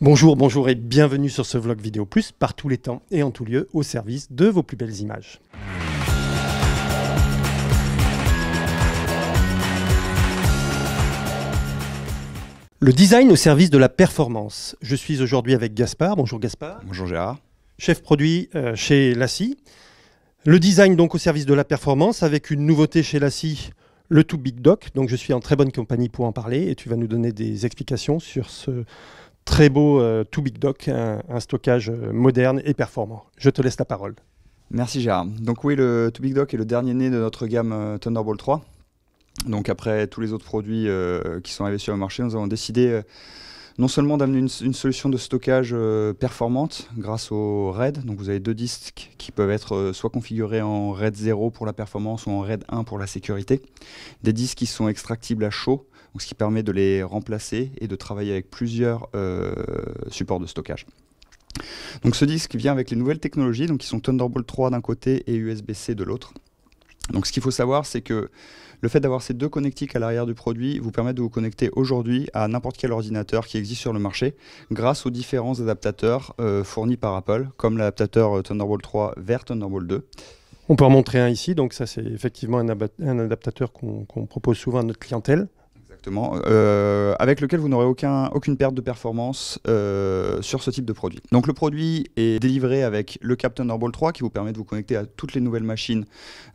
Bonjour, bonjour et bienvenue sur ce vlog Vidéo Plus, par tous les temps et en tout lieu, au service de vos plus belles images. Le design au service de la performance. Je suis aujourd'hui avec Gaspard. Bonjour Gaspard. Bonjour Gérard. Chef produit chez LaCie. Le design donc au service de la performance avec une nouveauté chez LaCie, le Too Big Dock. Donc je suis en très bonne compagnie pour en parler et tu vas nous donner des explications sur ce très beau Too Big Dock, un stockage moderne et performant. Je te laisse la parole. Merci Gérard. Donc oui, le Too Big Dock est le dernier né de notre gamme Thunderbolt 3. Donc après tous les autres produits qui sont arrivés sur le marché, nous avons décidé non seulement d'amener une solution de stockage performante grâce au RAID. Donc vous avez deux disques qui peuvent être soit configurés en RAID 0 pour la performance ou en RAID 1 pour la sécurité. Des disques qui sont extractibles à chaud, donc ce qui permet de les remplacer et de travailler avec plusieurs supports de stockage. Donc ce disque vient avec les nouvelles technologies, donc qui sont Thunderbolt 3 d'un côté et USB-C de l'autre. Donc ce qu'il faut savoir, c'est que le fait d'avoir ces deux connectiques à l'arrière du produit vous permet de vous connecter aujourd'hui à n'importe quel ordinateur qui existe sur le marché grâce aux différents adaptateurs fournis par Apple, comme l'adaptateur Thunderbolt 3 vers Thunderbolt 2. On peut en montrer un ici, donc ça c'est effectivement un adaptateur qu'on propose souvent à notre clientèle. Exactement, avec lequel vous n'aurez aucune perte de performance sur ce type de produit. Donc le produit est délivré avec le câble Thunderbolt 3 qui vous permet de vous connecter à toutes les nouvelles machines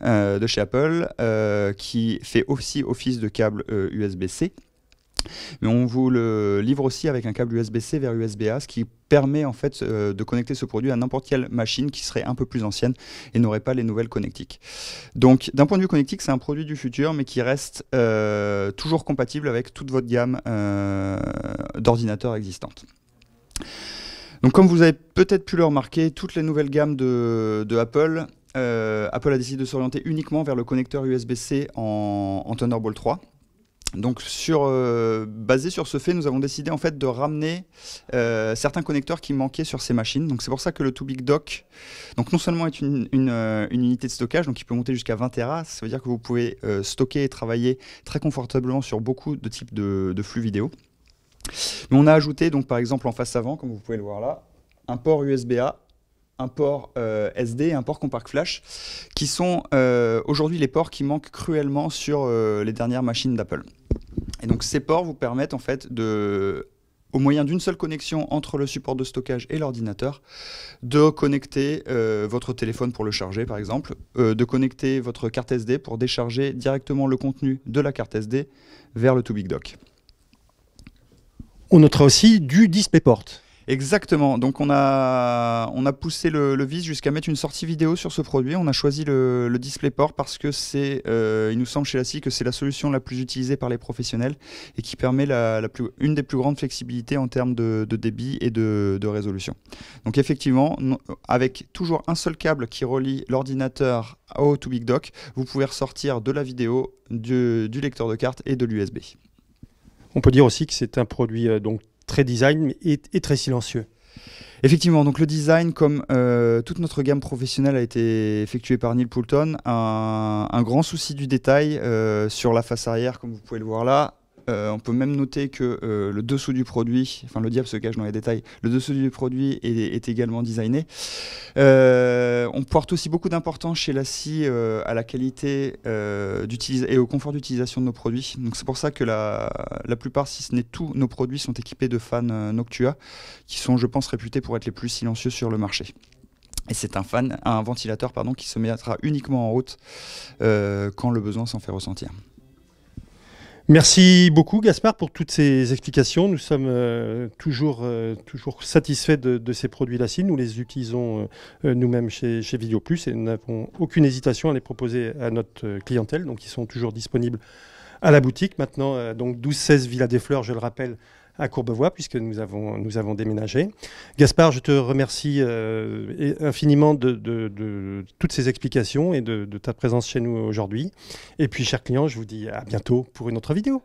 de chez Apple, qui fait aussi office de câble USB-C. Mais on vous le livre aussi avec un câble USB-C vers USB-A, ce qui permet en fait de connecter ce produit à n'importe quelle machine qui serait un peu plus ancienne et n'aurait pas les nouvelles connectiques. Donc d'un point de vue connectique, c'est un produit du futur mais qui reste toujours compatible avec toute votre gamme d'ordinateurs existantes. Donc comme vous avez peut-être pu le remarquer, toutes les nouvelles gammes de Apple, Apple a décidé de s'orienter uniquement vers le connecteur USB-C en Thunderbolt 3. Donc basé sur ce fait, nous avons décidé en fait de ramener certains connecteurs qui manquaient sur ces machines. Donc c'est pour ça que le Too Big Dock, donc non seulement est une unité de stockage, donc qui peut monter jusqu'à 20 Tera, ça veut dire que vous pouvez stocker et travailler très confortablement sur beaucoup de types de flux vidéo. Mais on a ajouté donc par exemple en face avant, comme vous pouvez le voir là, un port USB-A, un port SD et un port Compact Flash, qui sont aujourd'hui les ports qui manquent cruellement sur les dernières machines d'Apple. Et donc ces ports vous permettent en fait au moyen d'une seule connexion entre le support de stockage et l'ordinateur, de connecter votre téléphone pour le charger par exemple, de connecter votre carte SD pour décharger directement le contenu de la carte SD vers le Too Big Dock. On notera aussi du DisplayPort. Exactement, donc on a poussé le vice jusqu'à mettre une sortie vidéo sur ce produit. On a choisi le DisplayPort parce que il nous semble chez LaCie que c'est la solution la plus utilisée par les professionnels et qui permet une des plus grandes flexibilités en termes de débit et de résolution. Donc effectivement, avec toujours un seul câble qui relie l'ordinateur au Too Big Dock, vous pouvez ressortir de la vidéo, du lecteur de carte et de l'USB. On peut dire aussi que c'est un produit donc très design et très silencieux. Effectivement, donc le design, comme toute notre gamme professionnelle a été effectuée par Neil Poulton, un grand souci du détail sur la face arrière, comme vous pouvez le voir là. On peut même noter que le dessous du produit, enfin le diable se cache dans les détails, le dessous du produit est également designé. On porte aussi beaucoup d'importance chez LaCie à la qualité et au confort d'utilisation de nos produits. Donc c'est pour ça que la plupart, si ce n'est tous nos produits, sont équipés de fans Noctua, qui sont, je pense, réputés pour être les plus silencieux sur le marché. Et c'est un ventilateur qui se mettra uniquement en route quand le besoin s'en fait ressentir. Merci beaucoup Gaspard pour toutes ces explications. Nous sommes toujours satisfaits de ces produits LaCie. Nous les utilisons nous-mêmes chez Vidéo Plus et nous n'avons aucune hésitation à les proposer à notre clientèle. Donc ils sont toujours disponibles à la boutique. Maintenant, donc 12-16 Villa des Fleurs, je le rappelle, à Courbevoie, puisque nous avons déménagé. Gaspard, je te remercie infiniment de toutes ces explications et de ta présence chez nous aujourd'hui. Et puis, chers clients, je vous dis à bientôt pour une autre vidéo.